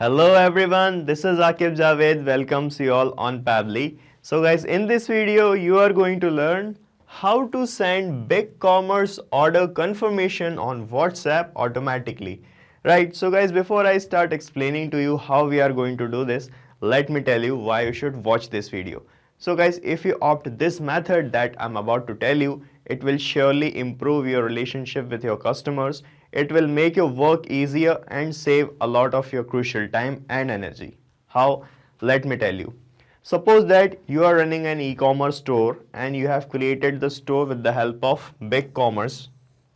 Hello everyone, this is Akib Javed, welcomes you all on Pably. So guys, in this video you are going to learn how to send BigCommerce order confirmation on WhatsApp automatically. Right, so guys, before I start explaining to you how we are going to do this, let me tell you why you should watch this video. So guys, if you opt this method that I'm about to tell you, it will surely improve your relationship with your customers. It will make your work easier and save a lot of your crucial time and energy. How? Let me tell you. Suppose that you are running an e-commerce store and you have created the store with the help of BigCommerce.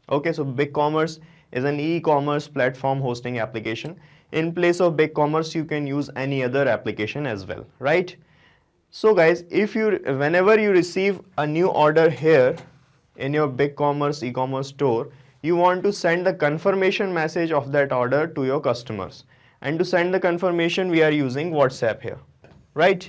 Okay, so BigCommerce is an e-commerce platform hosting application. In place of BigCommerce, you can use any other application as well, right? So guys, whenever you receive a new order here in your BigCommerce e-commerce store, you want to send the confirmation message of that order to your customers. And to send the confirmation, we are using WhatsApp here, right?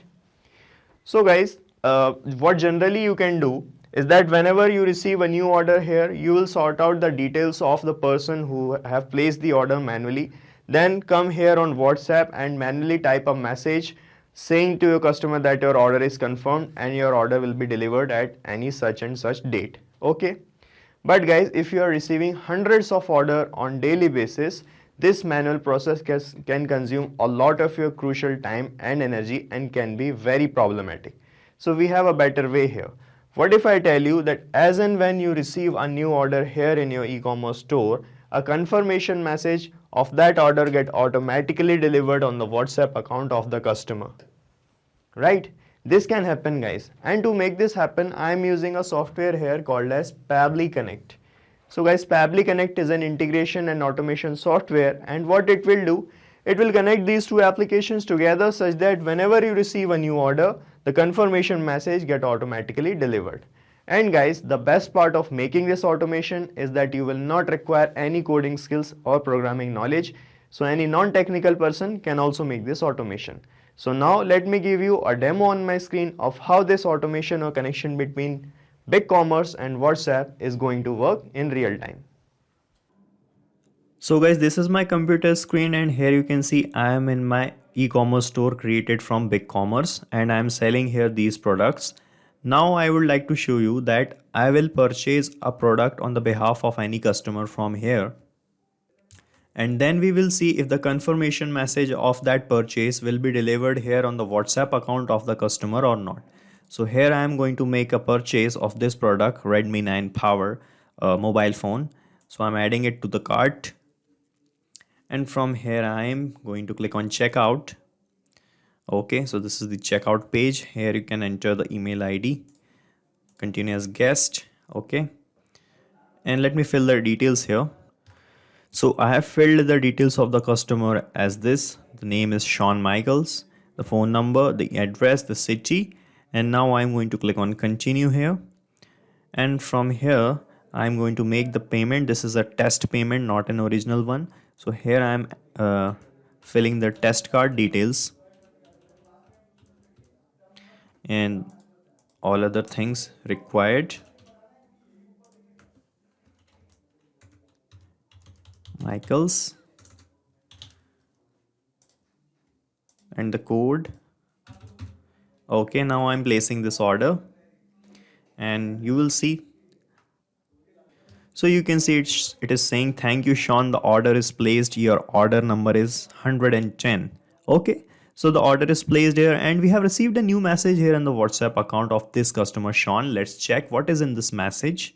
So guys, what generally you can do is that whenever you receive a new order here, you will sort out the details of the person who have placed the order manually. Then come here on WhatsApp and manually type a message saying to your customer that your order is confirmed and your order will be delivered at any such and such date. Okay. But guys, if you are receiving hundreds of orders on daily basis, this manual process can consume a lot of your crucial time and energy and can be very problematic. So we have a better way here. What if I tell you that as and when you receive a new order here in your e-commerce store, a confirmation message of that order get automatically delivered on the WhatsApp account of the customer. Right? This can happen guys, and to make this happen I am using a software here called as Pably Connect. So guys, Pably Connect is an integration and automation software, and what it will do, it will connect these two applications together such that whenever you receive a new order, the confirmation message get automatically delivered. And guys, the best part of making this automation is that you will not require any coding skills or programming knowledge, so any non-technical person can also make this automation. So now let me give you a demo on my screen of how this automation or connection between BigCommerce and WhatsApp is going to work in real time. So guys, this is my computer screen and here you can see I am in my e-commerce store created from BigCommerce and I am selling here these products. Now I would like to show you that I will purchase a product on the behalf of any customer from here. And then we will see if the confirmation message of that purchase will be delivered here on the WhatsApp account of the customer or not. So here I am going to make a purchase of this product, Redmi 9 Power mobile phone. So I'm adding it to the cart. And from here I am going to click on checkout. Okay, so this is the checkout page. Here you can enter the email ID, continue as guest. Okay, and let me fill the details here. So I have filled the details of the customer as this. The name is Shawn Michaels, the phone number, the address, the city, and now I'm going to click on continue here. And from here I'm going to make the payment. This is a test payment, not an original one. So here I'm filling the test card details and all other things required. Michaels and the code. Okay, now I'm placing this order and you will see. So you can see it is saying thank you Shawn, the order is placed, your order number is 110. Okay, so the order is placed here and we have received a new message here in the WhatsApp account of this customer Shawn. Let's check what is in this message.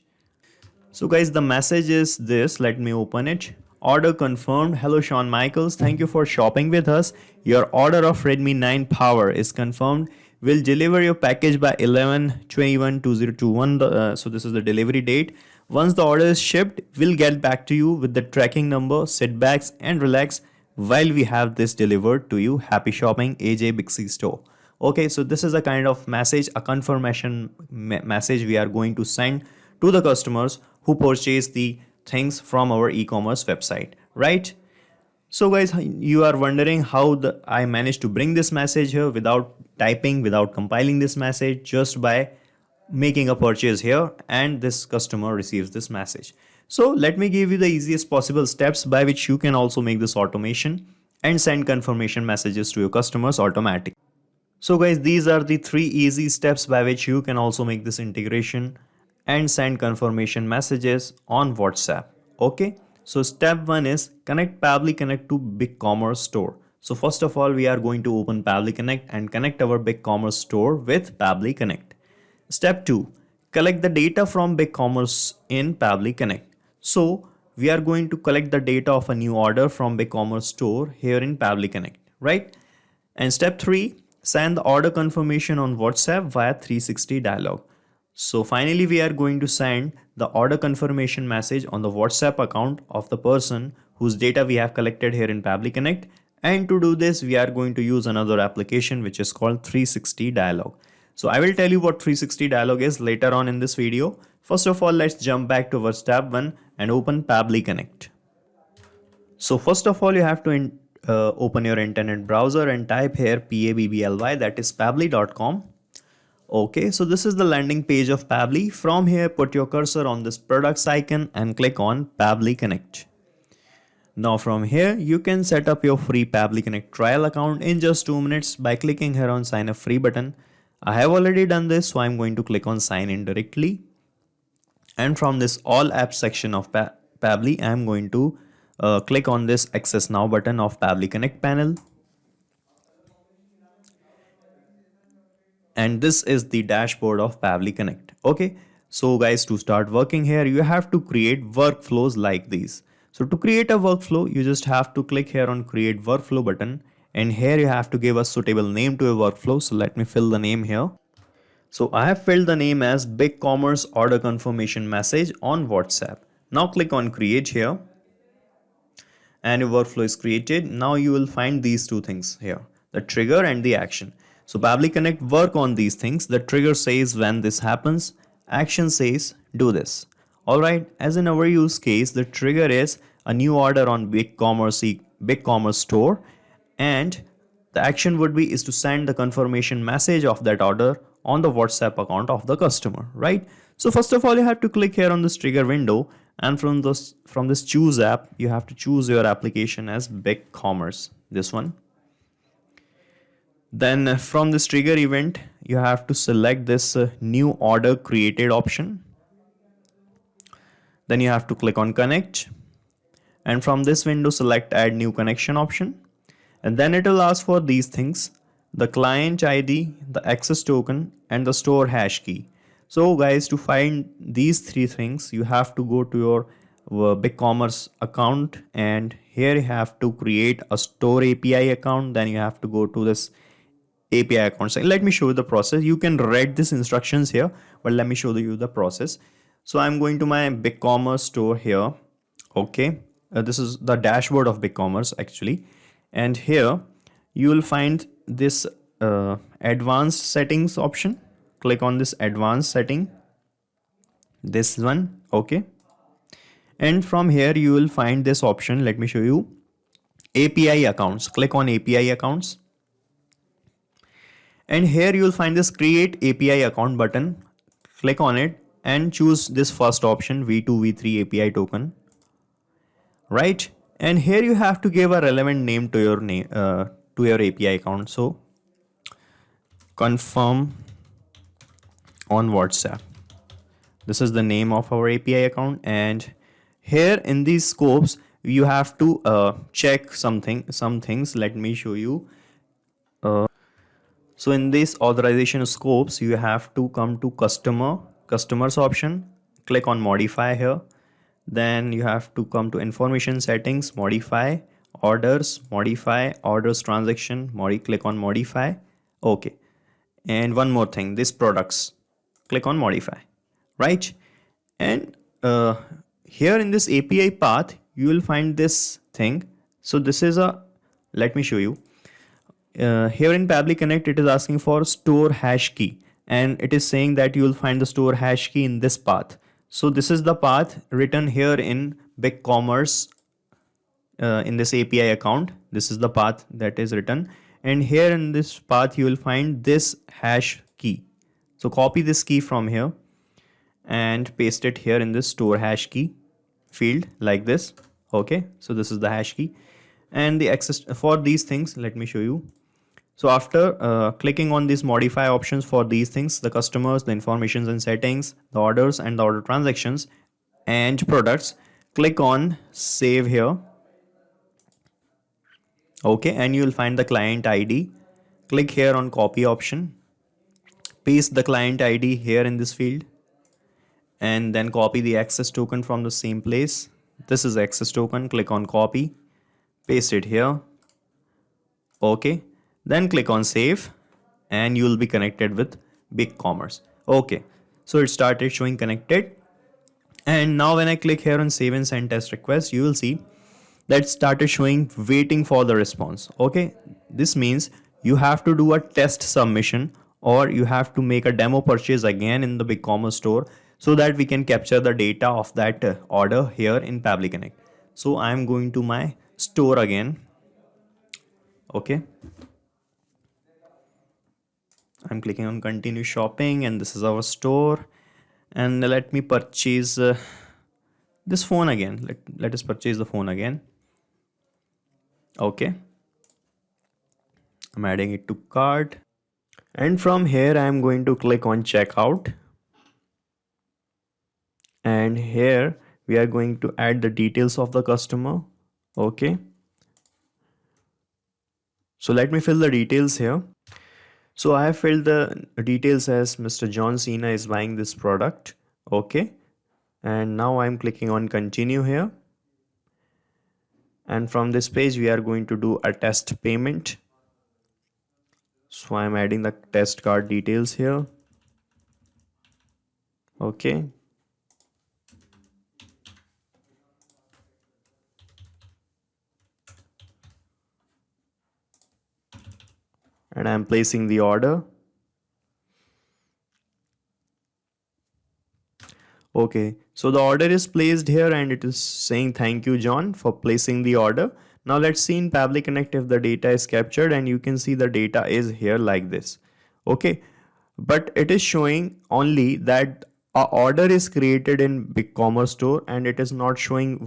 So guys, the message is this. Let me open it. Order confirmed. Hello Shawn Michaels, thank you for shopping with us. Your order of Redmi 9 Power is confirmed. We'll deliver your package by 11/21/2021. So this is the delivery date. Once the order is shipped, we'll get back to you with the tracking number. Sit back and relax while we have this delivered to you. Happy shopping, AJ Big C Store. Okay, so this is a kind of message, a confirmation message we are going to send to the customers who purchase the things from our e-commerce website, right? So guys, you are wondering how I managed to bring this message here without typing, without compiling this message, just by making a purchase here and this customer receives this message. So let me give you the easiest possible steps by which you can also make this automation and send confirmation messages to your customers automatically. So guys, these are the 3 easy steps by which you can also make this integration and send confirmation messages on WhatsApp. Okay, so step 1 is connect Pabbly Connect to BigCommerce store. So first of all, we are going to open Pabbly Connect and connect our BigCommerce store with Pabbly Connect. Step 2, collect the data from BigCommerce in Pabbly Connect. So we are going to collect the data of a new order from BigCommerce store here in Pabbly Connect, right? And step 3, send the order confirmation on WhatsApp via 360 dialog. So finally, we are going to send the order confirmation message on the WhatsApp account of the person whose data we have collected here in Pabbly Connect. And to do this, we are going to use another application which is called 360 dialog. So I will tell you what 360 dialog is later on in this video. First of all, let's jump back to our step 1 and open Pabbly Connect. So first of all, you have to open your internet browser and type here PABBLY, that is pabbly.com. Okay, so this is the landing page of Pabbly. From here, put your cursor on this products icon and click on Pabbly Connect. Now from here, you can set up your free Pabbly Connect trial account in just 2 minutes by clicking here on sign up free button. I have already done this, so I'm going to click on sign in directly. And from this all apps section of Pabbly, I'm going to click on this access now button of Pabbly Connect panel. And this is the dashboard of Pabbly Connect. Okay, so guys, to start working here, you have to create workflows like these. So to create a workflow, you just have to click here on create workflow button, and here you have to give a suitable name to a workflow. So let me fill the name here. So I have filled the name as BigCommerce order confirmation message on WhatsApp. Now click on create here, and your workflow is created. Now you will find these 2 things here, the trigger and the action. So Pabbly Connect work on these things. The trigger says when this happens, action says do this. Alright, as in our use case, the trigger is a new order on BigCommerce store, and the action would be is to send the confirmation message of that order on the WhatsApp account of the customer, right? So first of all, you have to click here on this trigger window, and from this choose app, you have to choose your application as BigCommerce, this one. Then from this trigger event, you have to select this new order created option. Then you have to click on connect, and from this window select add new connection option, and then it will ask for these things: the client ID, the access token, and the store hash key. So guys, to find these 3 things, you have to go to your BigCommerce account, and here you have to create a store API account. Then you have to go to this API account. So let me show you the process. You can read these instructions here, but let me show you the process. So I'm going to my BigCommerce store here. Okay, this is the dashboard of BigCommerce actually, and here you will find this advanced settings option. Click on this advanced setting, this one. Okay, and from here you will find this option. Let me show you API accounts. Click on API accounts, and here you will find this create API account button. Click on it and choose this first option, v2 v3 API token, right? And here you have to give a relevant name to your API account. So confirm on WhatsApp, this is the name of our API account. And here in these scopes, you have to check some things. Let me show you. So in this authorization scopes, you have to come to customers option, click on modify here. Then you have to come to information settings, modify orders transaction, click on modify. Okay, and one more thing, this products, click on modify, right? And here in this API path, you will find this thing. So this is let me show you. Here in Pabbly Connect, it is asking for store hash key, and it is saying that you will find the store hash key in this path. So this is the path written here in BigCommerce in this API account. This is the path that is written, and here in this path you will find this hash key. So copy this key from here and paste it here in this store hash key field like this. Okay, so this is the hash key. And the access for these things, let me show you. So after clicking on these modify options for these things, the customers, the informations and settings, the orders and the order transactions and products, click on save here. Okay, and you will find the client ID. Click here on copy option, paste the client ID here in this field, and then copy the access token from the same place. This is access token. Click on copy, paste it here. Okay, then click on save and you will be connected with BigCommerce. Okay, so it started showing connected. And now when I click here on save and send test request, you will see that started showing waiting for the response. Okay, this means you have to do a test submission or you have to make a demo purchase again in the BigCommerce store so that we can capture the data of that order here in Pabbly Connect. So I'm going to my store again. Okay, I'm clicking on continue shopping and this is our store, and let me purchase this phone again. Let us purchase the phone again. Okay, I'm adding it to cart, and from here I am going to click on checkout, and here we are going to add the details of the customer. Okay, so let me fill the details here. So I have filled the details as Mr. John Cena is buying this product. Okay, and now I'm clicking on continue here, and from this page we are going to do a test payment. So I'm adding the test card details here. Okay, and I'm placing the order. Okay, so the order is placed here and it is saying thank you John for placing the order. Now let's see in Pabbly Connect if the data is captured, and you can see the data is here like this. Okay, but it is showing only that a order is created in BigCommerce store and it is not showing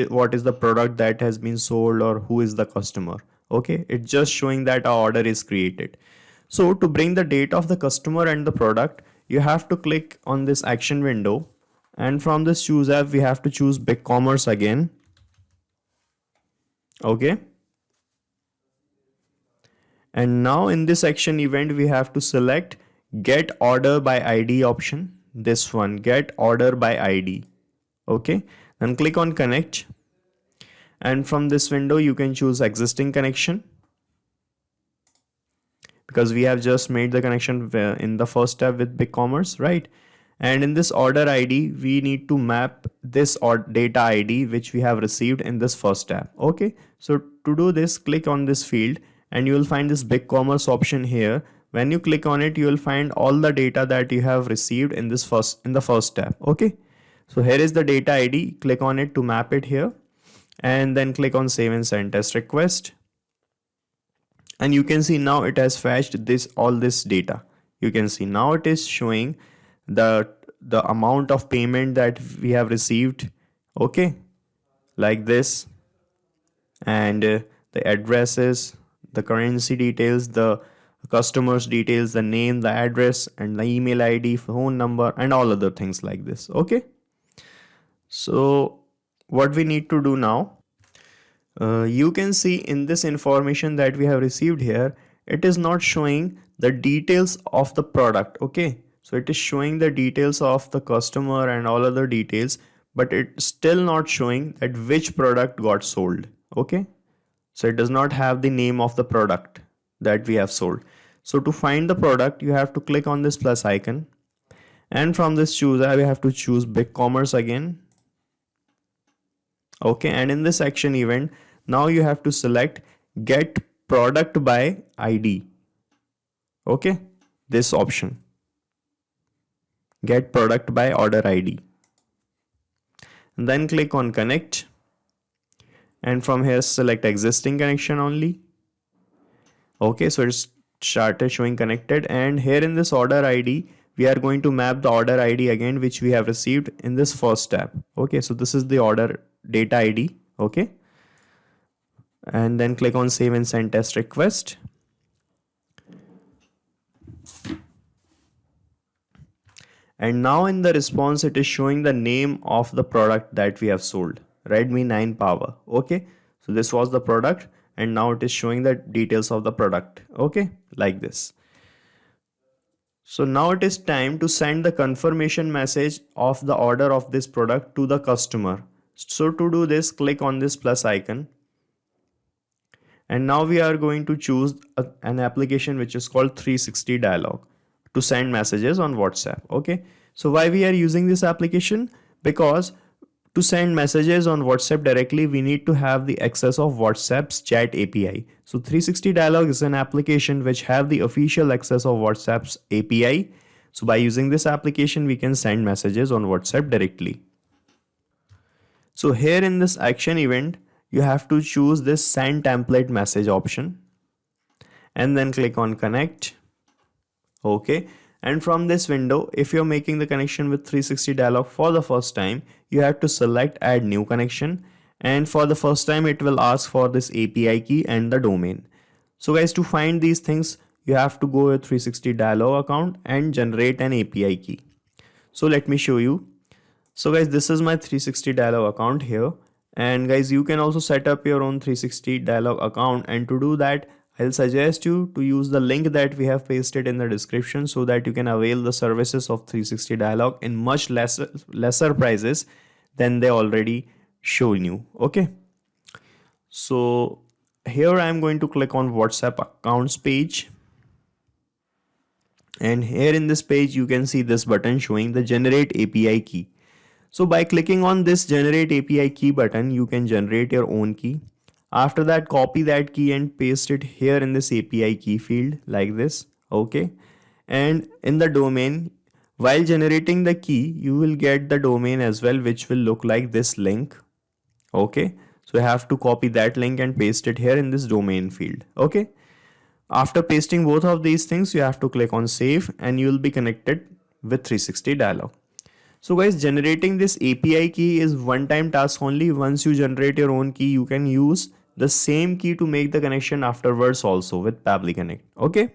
what is the product that has been sold or who is the customer. Okay, it's just showing that a order is created. So to bring the data of the customer and the product, you have to click on this action window, and from this choose app we have to choose BigCommerce again. Okay, and now in this action event we have to select get order by ID option, this one, get order by ID. Okay, then click on connect, and from this window you can choose existing connection because we have just made the connection in the first step with BigCommerce, right? And in this order ID we need to map this or data ID which we have received in this first tab. Okay, so to do this, click on this field and you will find this BigCommerce option here. When you click on it, you will find all the data that you have received in the first tab. Okay, so here is the data ID. Click on it to map it here, and then click on save and send test request. And you can see now it has fetched all this data. You can see now it is showing the amount of payment that we have received. Okay, like this, and the addresses, the currency details, the customers details, the name, the address, and the email ID, phone number, and all other things like this. Okay, so what we need to do now, you can see in this information that we have received here, it is not showing the details of the product. Okay, so it is showing the details of the customer and all other details, but it's still not showing that which product got sold. Okay, so it does not have the name of the product that we have sold. So to find the product, you have to click on this plus icon, and from this choose we have to choose BigCommerce again. Okay, and in this action event, now you have to select get product by ID. Okay, this option, get product by order ID, and then click on connect, and from here select existing connection only. Okay, so it's started showing connected, and here in this order ID we are going to map the order ID again which we have received in this first tab. Okay, so this is the order data ID. Okay, and then click on save and send test request. And now in the response, it is showing the name of the product that we have sold, Redmi 9 Power. Okay, so this was the product, and now it is showing the details of the product. Okay, like this. So now it is time to send the confirmation message of the order of this product to the customer. So to do this, click on this plus icon. And now we are going to choose an application which is called 360 Dialog to send messages on WhatsApp. Okay. So why we are using this application? Because to send messages on WhatsApp directly, we need to have the access of WhatsApp's chat API. So 360 Dialog is an application which have the official access of WhatsApp's API. So by using this application, we can send messages on WhatsApp directly. So here in this action event, you have to choose this send template message option and then click on connect. Okay. And from this window, if you're making the connection with 360 Dialog for the first time, you have to select add new connection. And for the first time, it will ask for this API key and the domain. So guys, to find these things, you have to go with 360 Dialog account and generate an API key. So let me show you. So guys, this is my 360 Dialog account here. And guys, you can also set up your own 360 Dialog account. And to do that, I'll suggest you to use the link that we have pasted in the description so that you can avail the services of 360 Dialog in much lesser prices than they already shown you. Okay. So here I'm going to click on WhatsApp accounts page. And here in this page, you can see this button showing the generate API key. So by clicking on this generate API key button, you can generate your own key. After that, copy that key and paste it here in this API key field like this. Okay. And in the domain, while generating the key, you will get the domain as well, which will look like this link. Okay. So you have to copy that link and paste it here in this domain field. Okay. After pasting both of these things, you have to click on save and you will be connected with 360 Dialog. So guys, generating this API key is one-time task only. Once you generate your own key, you can use the same key to make the connection afterwards also with Pabbly Connect. Okay.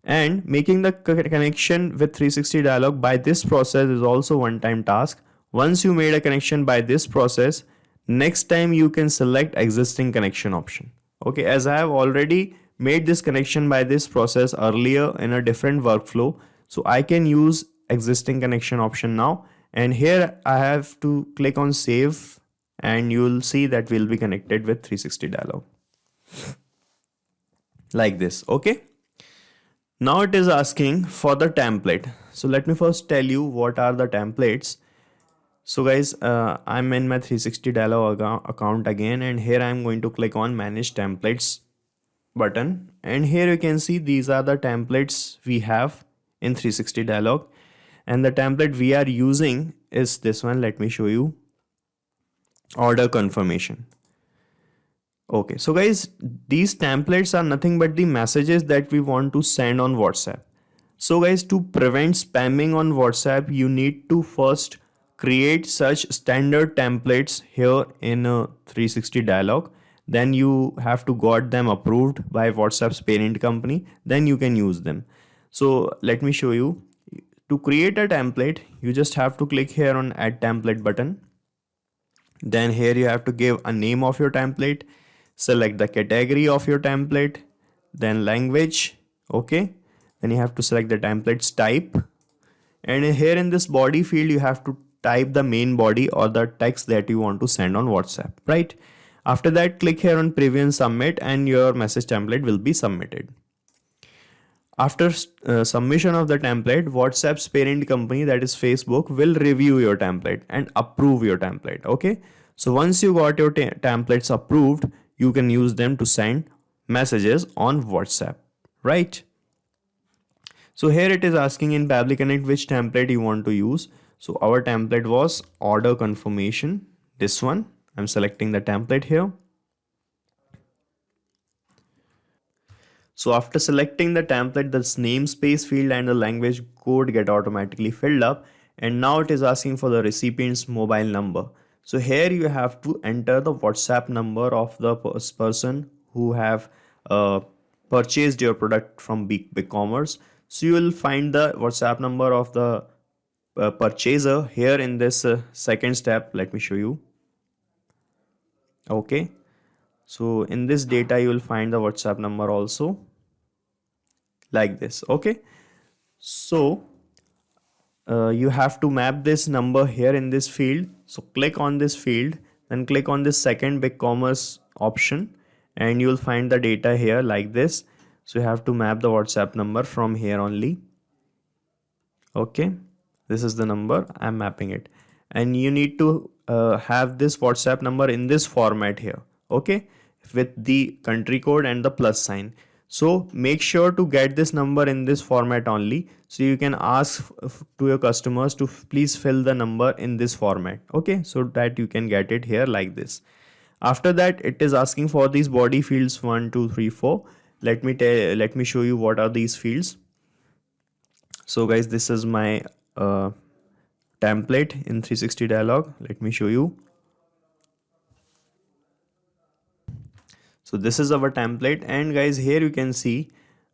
And making the connection with 360 Dialog by this process is also one-time task. Once you made a connection by this process, next time you can select existing connection option. Okay. As I have already made this connection by this process earlier in a different workflow, so I can use existing connection option now, and here I have to click on save and you will see that we'll be connected with 360 Dialog like this. Okay. Now it is asking for the template. So let me first tell you what are the templates. So guys, I'm in my 360 Dialog account again, and here I'm going to click on manage templates button, and here you can see these are the templates we have in 360 Dialog. And the template we are using is this one. Let me show you. Order confirmation. Okay, so guys, these templates are nothing but the messages that we want to send on WhatsApp. So guys, to prevent spamming on WhatsApp, you need to first create such standard templates here in 360 Dialog. Then you have to got them approved by WhatsApp's parent company. Then you can use them. So let me show you. To create a template, you just have to click here on add template button. Then here you have to give a name of your template, select the category of your template, then language. Okay. Then you have to select the template's type. And here in this body field, you have to type the main body or the text that you want to send on WhatsApp, right? After that, click here on preview and submit and your message template will be submitted. After submission of the template, WhatsApp's parent company, that is Facebook, will review your template and approve your template. Okay. So once you got your templates approved, you can use them to send messages on WhatsApp, right? So here it is asking in Pabbly Connect which template you want to use. So our template was order confirmation. This one, I'm selecting the template here. So after selecting the template, the namespace field and the language code get automatically filled up. And now it is asking for the recipient's mobile number. So here you have to enter the WhatsApp number of the person who have purchased your product from BigCommerce. So you will find the WhatsApp number of the purchaser here in this second step. Let me show you. Okay, so in this data you will find the WhatsApp number also like this. Okay, so you have to map this number here in this field. So click on this field, then click on this second BigCommerce option, and you will find the data here like this. So you have to map the WhatsApp number from here only. Okay, this is the number, I'm mapping it, and you need to have this WhatsApp number in this format here. Okay, with the country code and the plus sign. So make sure to get this number in this format only. So you can ask to your customers to please fill the number in this format. Okay, so that you can get it here like this. After that, it is asking for these body fields 1, 2, 3, 4. Let me show you what are these fields. So guys, this is my template in 360 dialog. Let me show you. So this is our template, and guys, here you can see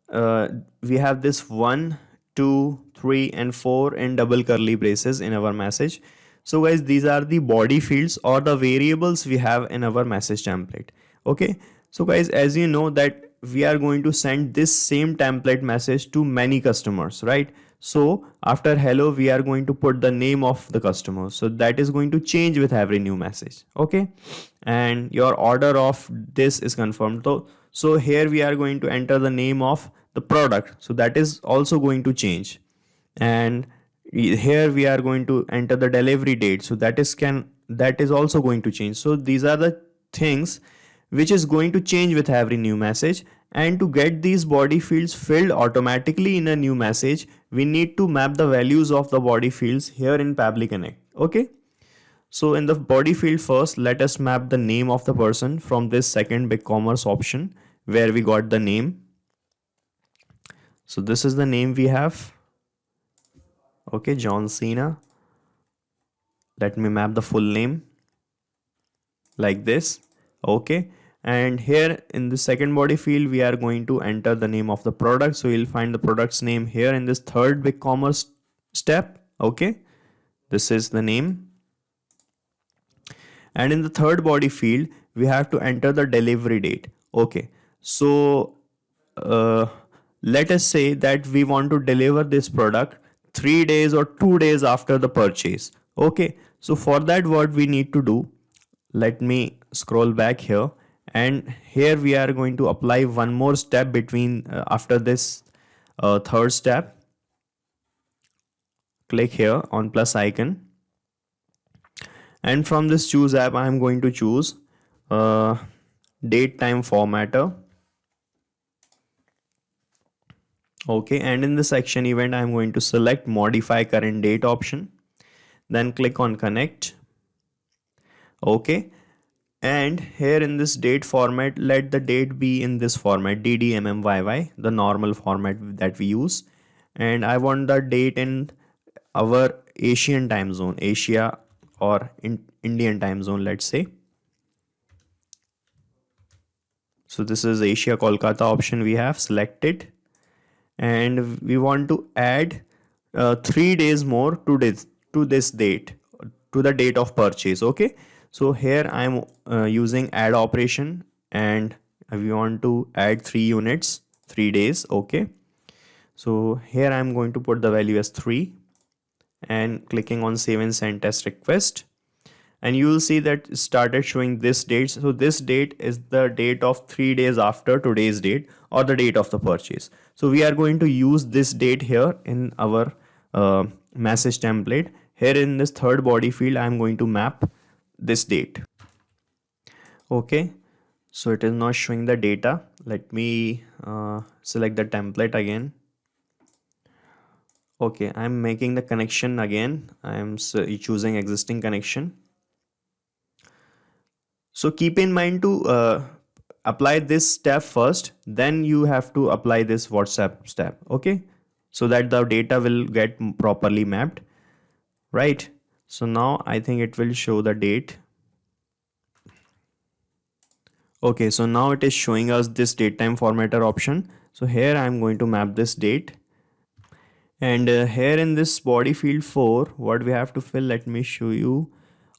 we have this 1, 2, 3 and 4 in double curly braces in our message. So guys, these are the body fields or the variables we have in our message template. Okay, so guys, as you know that we are going to send this same template message to many customers, right? So after hello, we are going to put the name of the customer. So that is going to change with every new message. Okay, and your order of this is confirmed. So here we are going to enter the name of the product. So that is also going to change. And here we are going to enter the delivery date. So that is also going to change. So these are the things which is going to change with every new message. And to get these body fields filled automatically in a new message, we need to map the values of the body fields here in Pabbly Connect. Okay, so in the body field first, let us map the name of the person from this second BigCommerce option where we got the name. So this is the name we have. Okay, John Cena. Let me map the full name like this. Okay, and here in the second body field we are going to enter the name of the product. So you'll find the product's name here in this third BigCommerce step. Okay, this is the name, and in the third body field we have to enter the delivery date. Okay, so let us say that we want to deliver this product 3 days or 2 days after the purchase. Okay, so for that, what we need to do, let me scroll back here, and here we are going to apply one more step between after this third step. Click here on plus icon, and from this choose app I am going to choose date time formatter. Okay, and in the section event I am going to select modify current date option, then click on connect. Okay, and here in this date format, let the date be in this format DDMMYY, the normal format that we use, and I want the date in our Asian time zone, Asia or in Indian time zone, let's say. So this is Asia Kolkata option we have selected, and we want to add 3 days more to this date, to the date of purchase. Okay, so here I am using add operation, and we want to add 3 units, 3 days. Okay, so here I am going to put the value as 3 and clicking on save and send test request, and you will see that it started showing this date. So this date is the date of 3 days after today's date or the date of the purchase. So we are going to use this date here in our message template. Here in this third body field I am going to map this date. Okay, so it is not showing the data. Let me select the template again. Okay, I am making the connection again. I am choosing existing connection. So keep in mind to apply this step first, then you have to apply this WhatsApp step. Okay, so that the data will get properly mapped, right? So now I think it will show the date. Okay, so now it is showing us this date time formatter option. So here I am going to map this date. And here in this body field 4, what we have to fill, let me show you.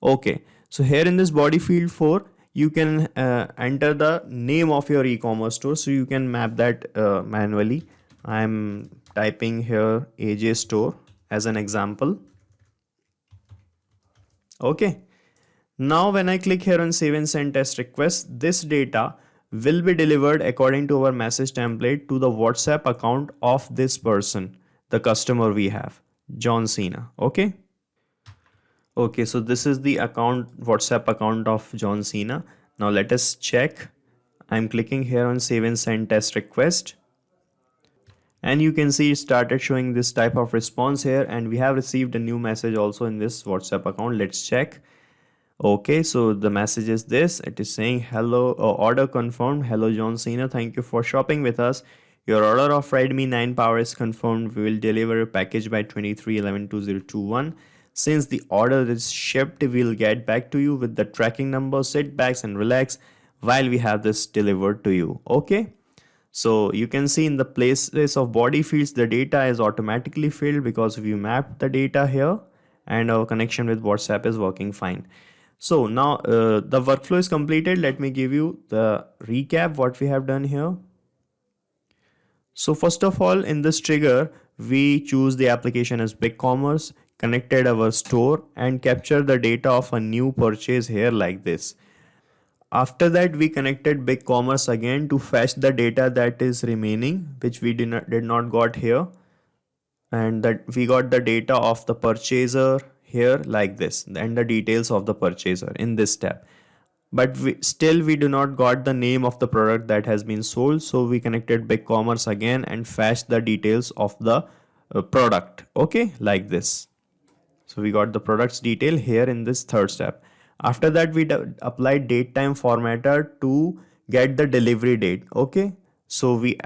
Okay, so here in this body field 4, you can enter the name of your e-commerce store. So you can map that manually. I'm typing here AJ Store as an example. Okay. Now when I click here on save and send test request, this data will be delivered according to our message template to the WhatsApp account of this person, the customer we have, John Cena. Okay. Okay, so this is the account, WhatsApp account of John Cena. Now let us check. I'm clicking here on save and send test request. And you can see it started showing this type of response here, and we have received a new message also in this WhatsApp account. Let's check. Okay, so the message is this. It is saying hello, order confirmed. Hello John Cena, thank you for shopping with us. Your order of Redmi 9 Power is confirmed. We will deliver a package by 23/11/2021. Since the order is shipped, we will get back to you with the tracking number. Sit back and relax while we have this delivered to you. Okay. So you can see in the places of body fields, the data is automatically filled because we mapped the data here, and our connection with WhatsApp is working fine. So now the workflow is completed. Let me give you the recap what we have done here. So first of all, in this trigger, we choose the application as BigCommerce, connected our store, and capture the data of a new purchase here like this. After that, we connected BigCommerce again to fetch the data that is remaining, which we did not got here, and that we got the data of the purchaser here like this, and the details of the purchaser in this tab. But we do not got the name of the product that has been sold, so we connected BigCommerce again and fetched the details of the product. Okay, like this. So we got the product's detail here in this third step. After that, we applied date time formatter to get the delivery date. Okay, so we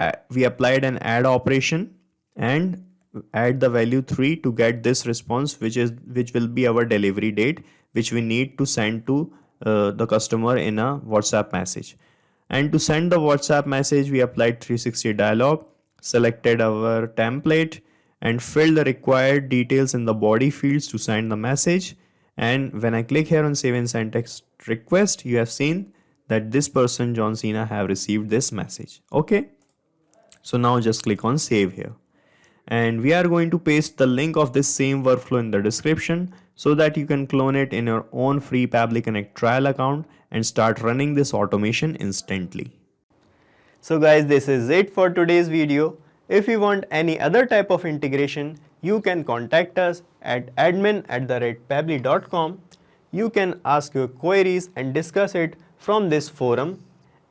applied an add operation and add the value 3 to get this response, which will be our delivery date, which we need to send to the customer in a WhatsApp message. And to send the WhatsApp message, we applied 360 dialog, selected our template, and filled the required details in the body fields to send the message. And when I click here on save and send text request, you have seen that this person John Cena have received this message. Okay, so now just click on save here, and we are going to paste the link of this same workflow in the description so that you can clone it in your own free Pabbly Connect trial account and start running this automation instantly. So guys, this is it for today's video. If you want any other type of integration, you can contact us at admin@pabbly.com. You can ask your queries and discuss it from this forum,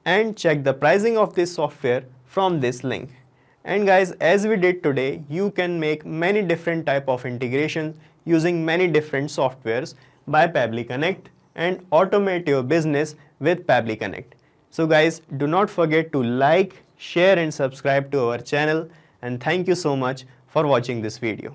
and check the pricing of this software from this link. And guys, as we did today, you can make many different type of integrations using many different softwares by Pabbly Connect and automate your business with Pabbly Connect. So guys, do not forget to like, share and subscribe to our channel, and thank you so much for watching this video.